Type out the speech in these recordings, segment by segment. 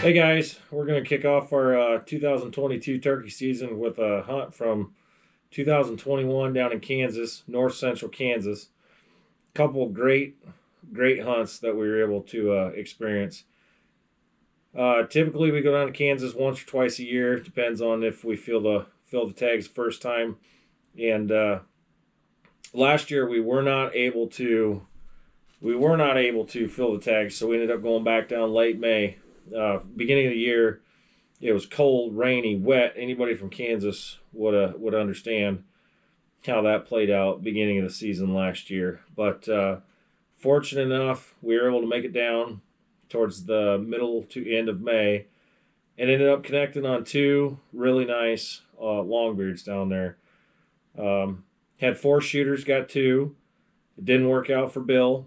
Hey guys, we're going to kick off our 2022 turkey season with a hunt from 2021 down in Kansas, north central Kansas. Couple of great hunts that we were able to experience. Typically we go down to Kansas once or twice a year. Depends on if we fill the tags the first time. And last year we were not able to fill the tags, so we ended up going back down late May. Beginning of the year, it was cold, rainy, wet. Anybody from Kansas would understand how that played out beginning of the season last year. But fortunate enough, we were able to make it down towards the middle to end of May and ended up connecting on two really nice longbeards down there. Had 4 shooters, got 2. It didn't work out for Bill.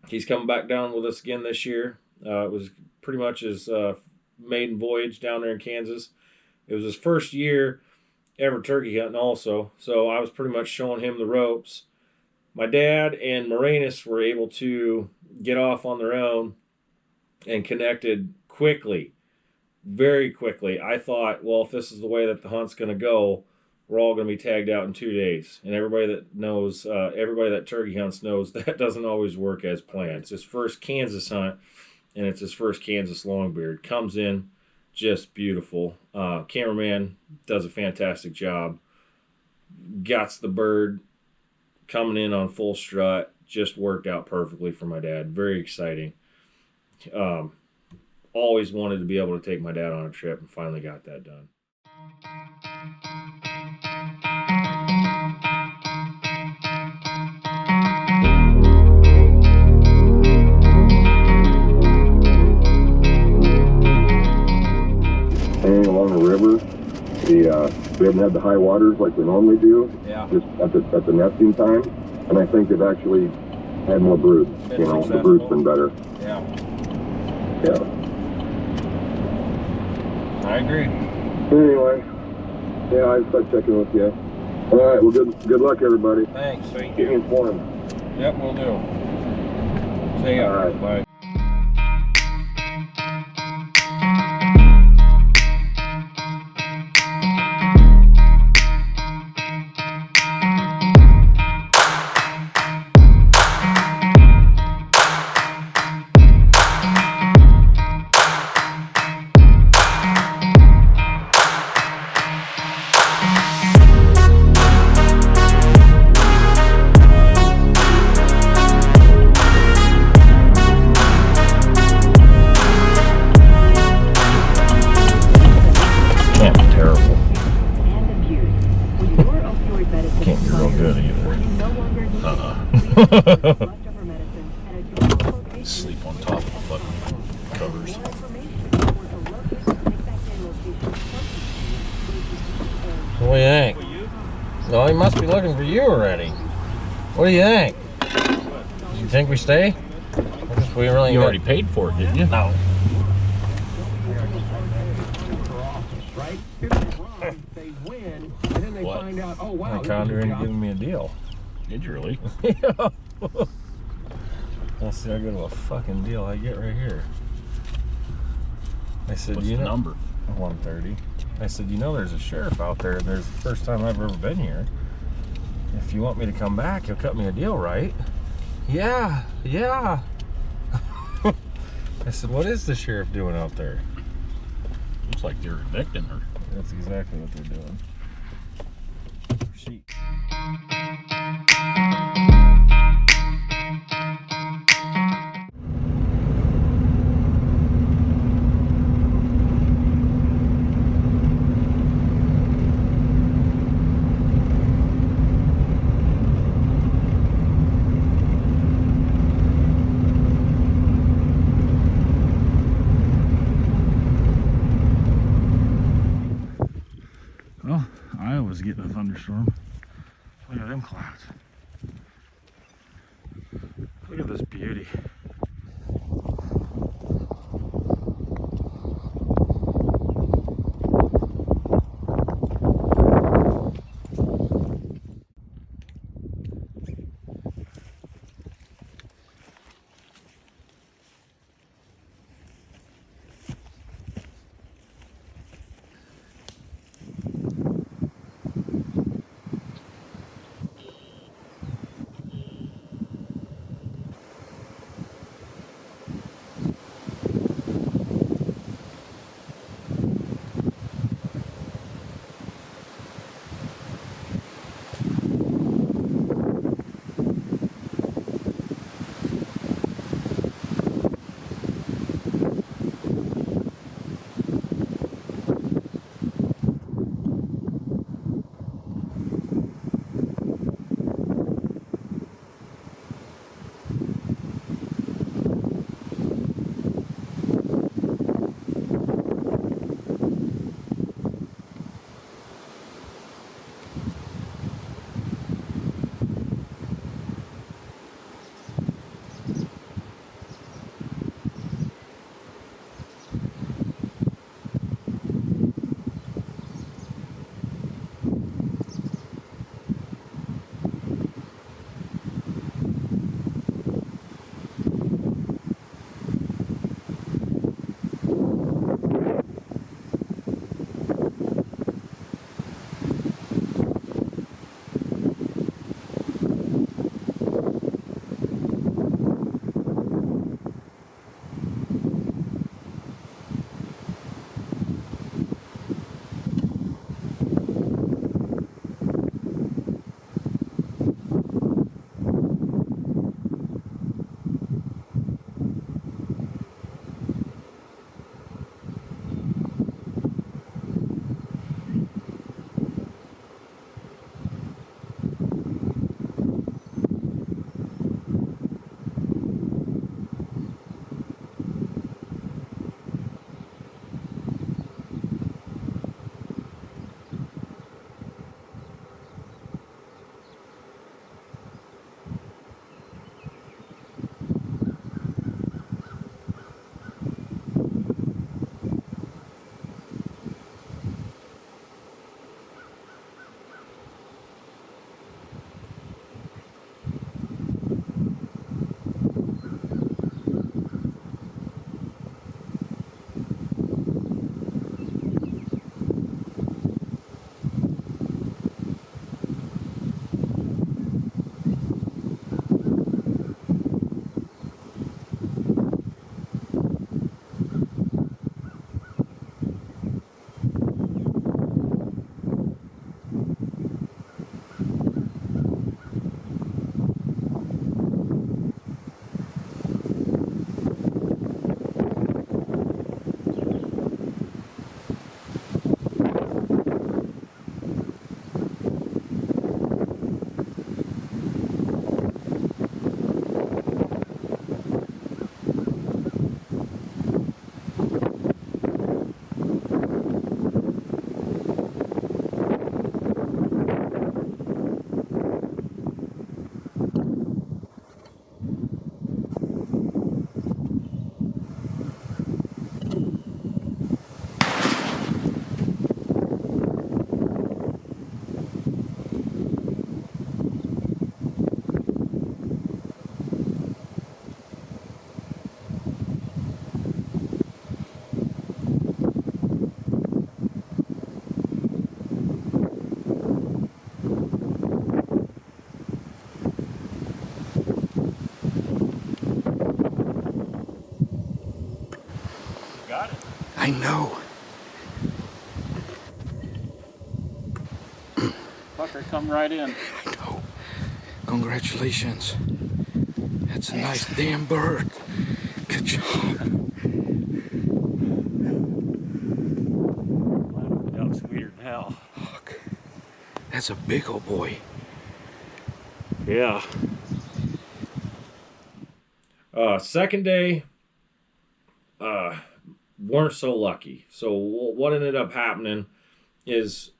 He's coming back down with us again this year. It was pretty much his maiden voyage down there in Kansas. It was his first year ever turkey hunting also, so I was pretty much showing him the ropes. My dad and Moranis were able to get off on their own and connected quickly, very quickly. I thought, well, if this is the way that the hunt's going to go, we're all going to be tagged out in 2 days. And everybody that turkey hunts knows that doesn't always work as planned. It's his first Kansas hunt, and it's his first Kansas longbeard. Comes in just beautiful. Cameraman does a fantastic job. Gots the bird coming in on full strut. Just worked out perfectly for my dad. Very exciting. Always wanted to be able to take my dad on a trip, and finally got that done. Hanging along the river, we haven't had the high waters like we normally do. Yeah. Just at the nesting time, and I think they've actually had more brood. The brood's been better. Yeah. Yeah. I agree. Anyway, yeah, I just checking with you. All right. Well, good luck, everybody. Thanks. Thank Keep me you. informed. Yep, we'll do. See ya. All right. Bye. Sleep on top of the fucking covers. What do you think? Well, he must be looking for you already. What do you think? Do you think we stay? I guess we really You already paid for it, didn't you? No. What? My conjuring giving me a deal. Did you really? Yeah. Let's see how good of a fucking deal I get right here. I said, What's the number? 130. I said, there's a sheriff out there, and there's the first time I've ever been here. If you want me to come back, you'll cut me a deal, right? Yeah. I said, what is the sheriff doing out there? Looks like they're evicting her. That's exactly what they're doing. Sheep. Well, Iowa's getting a thunderstorm. Look at them clouds. Look at this beauty. I know. Fucker, come right in. I know. Congratulations. That's a nice damn bird. Good job. That was weird now. Look. That's a big old boy. Yeah. Second day, weren't so lucky. So what ended up happening is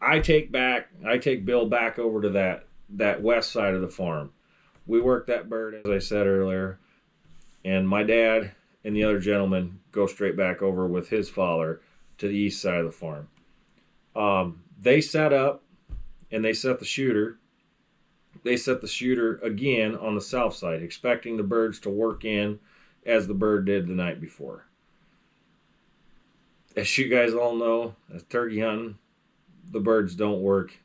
I take Bill back over to that west side of the farm. We work that bird, as I said earlier, and my dad and the other gentleman go straight back over with his father to the east side of the farm. They set up and they set the shooter. They set the shooter again on the south side, expecting the birds to work in as the bird did the night before. As you guys all know, as turkey hunting, the birds don't work.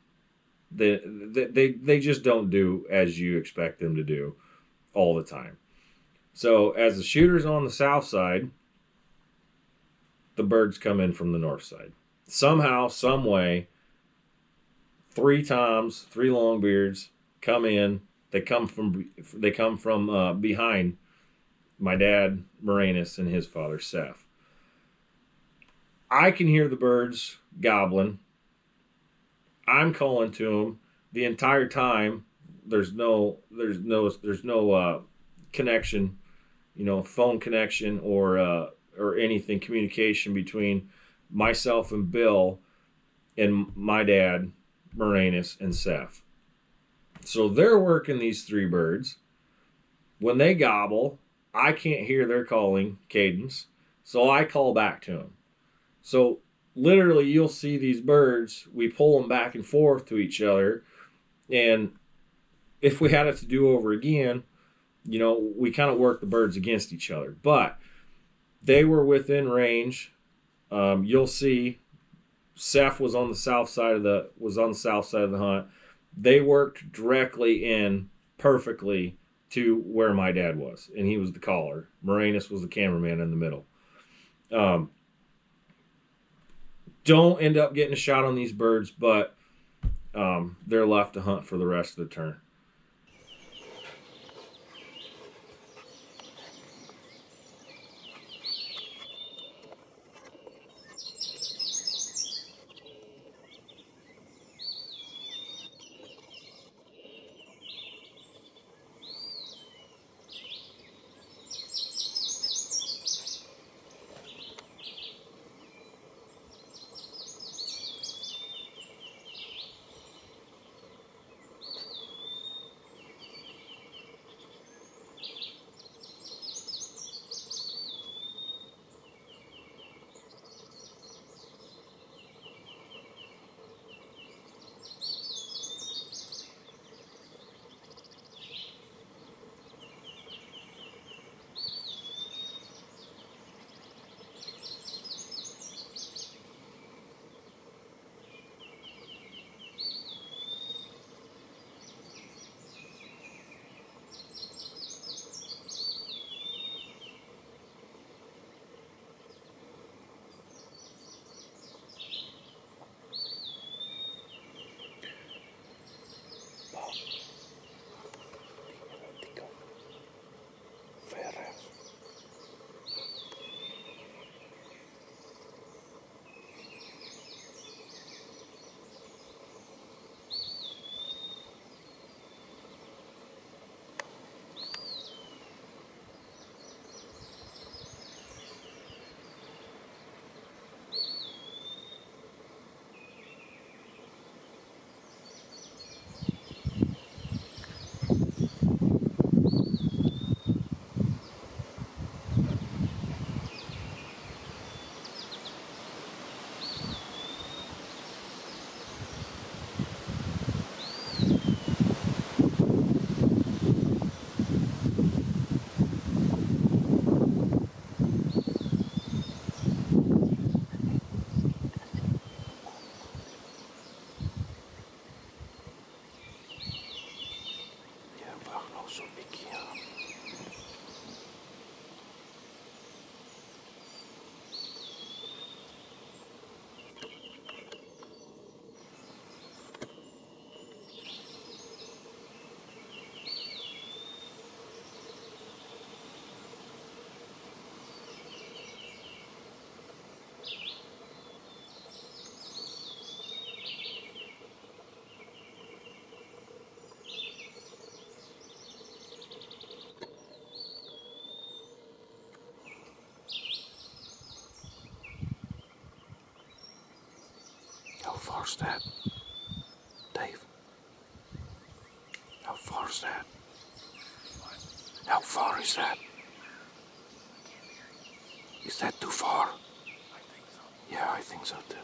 They just don't do as you expect them to do all the time. So as the shooter's on the south side, the birds come in from the north side. Somehow, some way, 3 toms, 3 longbeards come in. They come from behind my dad Moranis and his father Seth. I can hear the birds gobbling. I'm calling to them the entire time. There's no connection, phone connection or anything, communication between myself and Bill and my dad Moranis and Seth. So they're working these 3 birds. When they gobble, I can't hear their calling cadence, so I call back to them. So literally, you'll see these birds, we pull them back and forth to each other, and if we had it to do over again, we kind of work the birds against each other. But they were within range. You'll see Seth was on the south side of the hunt. They worked directly in perfectly to where my dad was, and he was the caller. Moranis was the cameraman in the middle. Don't end up getting a shot on these birds, but they're left to hunt for the rest of the turn. far's that? Dave? How far is that? How far is that? Is that too far? I think so. Yeah, I think so too.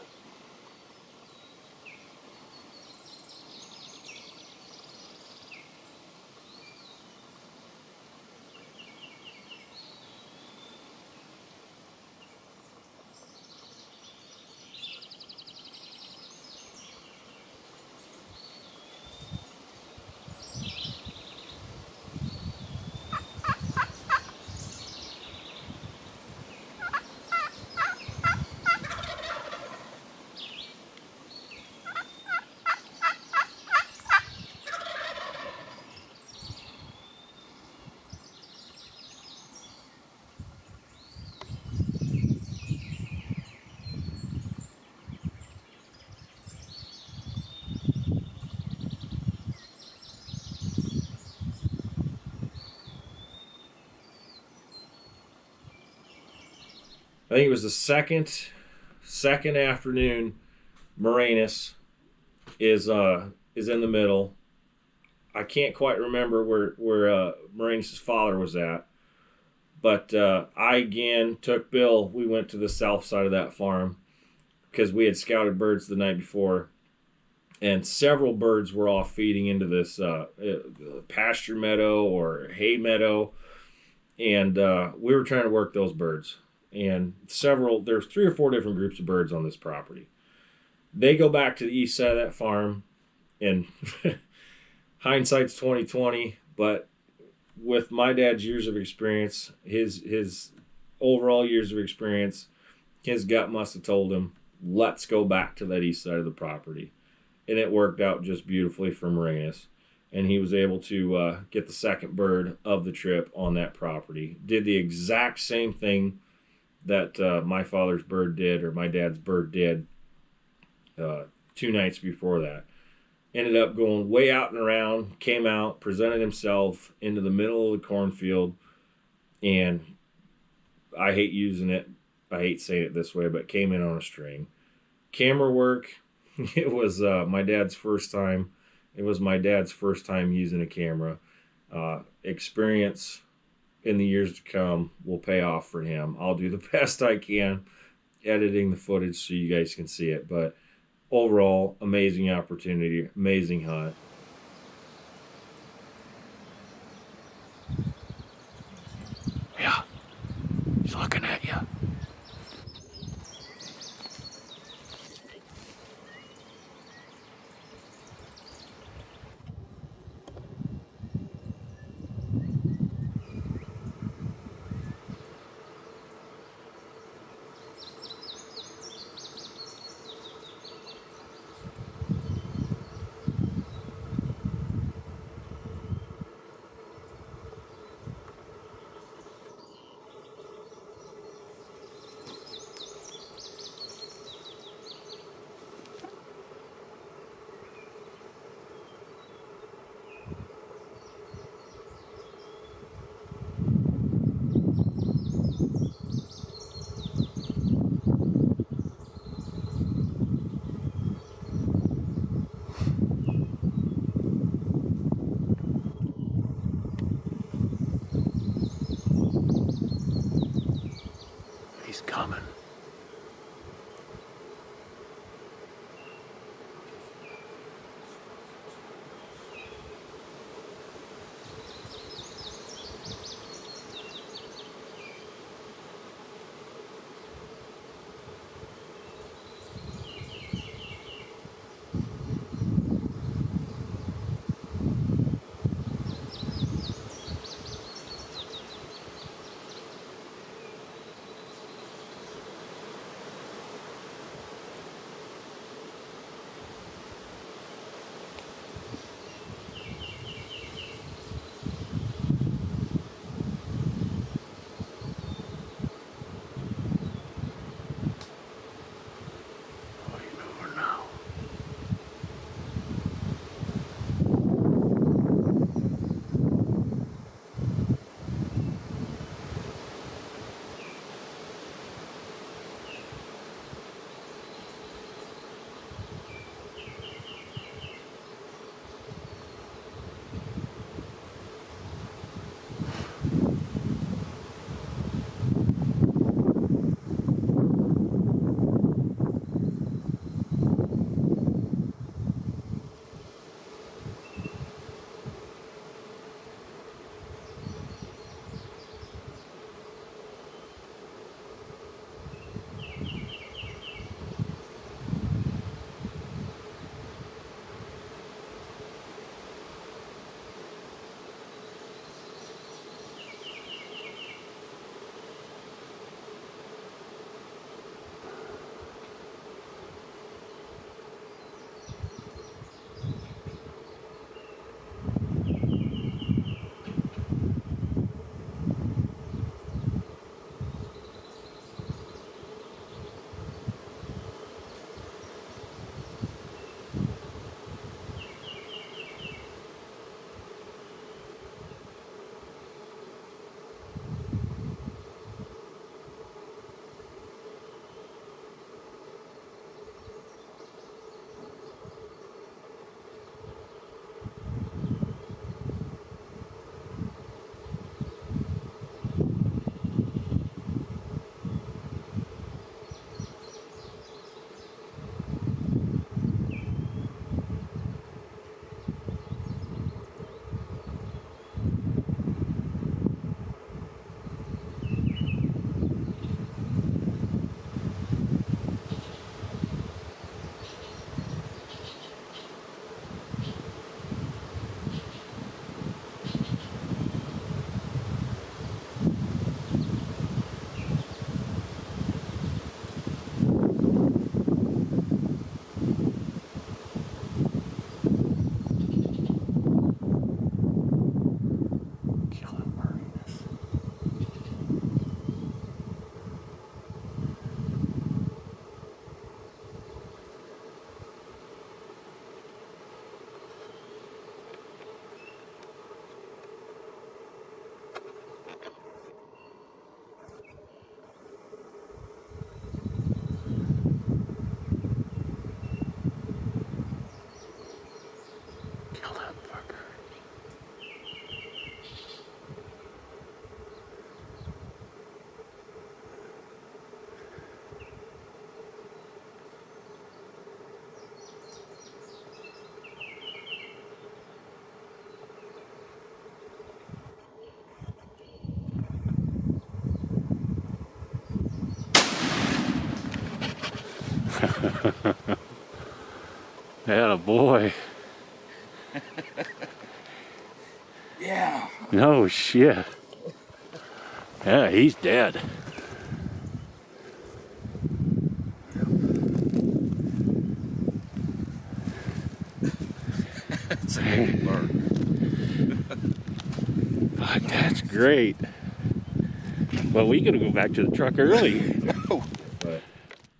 I think it was the second afternoon. Moranis is in the middle. I can't quite remember where Moranis' father was at, but I again took Bill. We went to the south side of that farm because we had scouted birds the night before, and several birds were off feeding into this pasture meadow or hay meadow, and we were trying to work those birds. And there's 3 or 4 different groups of birds on this property. They go back to the east side of that farm, and hindsight's 20/20, but with my dad's years of experience, his overall years of experience, his gut must have told him, let's go back to that east side of the property. And it worked out just beautifully for Moranis. And he was able to get the second bird of the trip on that property. Did the exact same thing that my father's bird did, or my dad's bird did 2 nights before that. Ended up going way out and around, came out, presented himself into the middle of the cornfield, and I hate using it, I hate saying it this way, but came in on a string. Camera work, it was my dad's first time. It was my dad's first time using a camera. Experience in the years to come will pay off for him. I'll do the best I can editing the footage so you guys can see it. But overall, amazing opportunity, amazing hunt. Yeah, he's looking at you. He's coming. Atta boy. Yeah. No shit. Yeah, he's dead. It's an old bird. Fuck, that's great. Well, we gotta go back to the truck early. But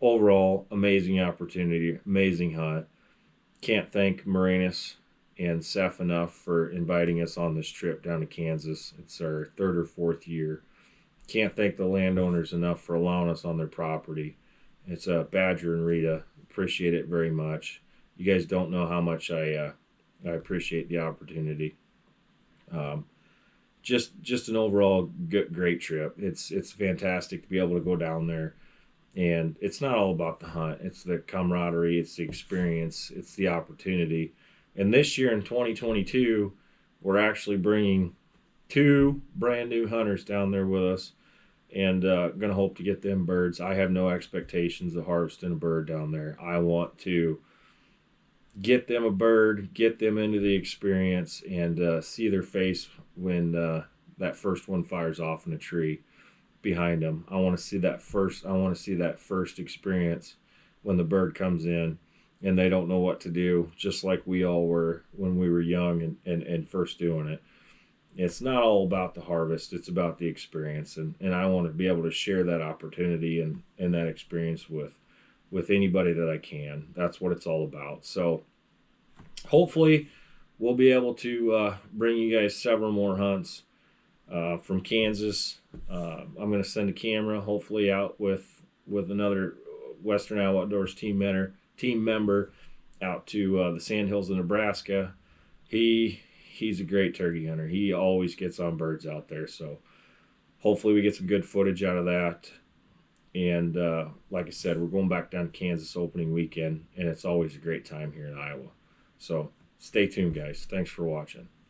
overall, amazing opportunity, amazing hunt. Can't thank Moranis and Seth enough for inviting us on this trip down to Kansas. It's our third or fourth year. Can't thank the landowners enough for allowing us on their property. It's Badger and Rita. Appreciate it very much. You guys don't know how much I appreciate the opportunity. Just an overall great trip. It's fantastic to be able to go down there, and it's not all about the hunt. It's the camaraderie. It's the experience. It's the opportunity. And this year in 2022, we're actually bringing 2 brand new hunters down there with us, and going to hope to get them birds. I have no expectations of harvesting a bird down there. I want to get them a bird, get them into the experience, and see their face when that first one fires off in a tree behind them. I want to see that first experience when the bird comes in and they don't know what to do, just like we all were when we were young and first doing it. It's not all about the harvest, it's about the experience, and I want to be able to share that opportunity and that experience with anybody that I can. That's what it's all about. So hopefully we'll be able to bring you guys several more hunts from Kansas. I'm going to send a camera hopefully out with another Western Iowa Outdoors team member out to the Sandhills of Nebraska. He's a great turkey hunter. He always gets on birds out there. So hopefully we get some good footage out of that. And like I said, we're going back down to Kansas opening weekend, and it's always a great time here in Iowa. So stay tuned, guys. Thanks for watching.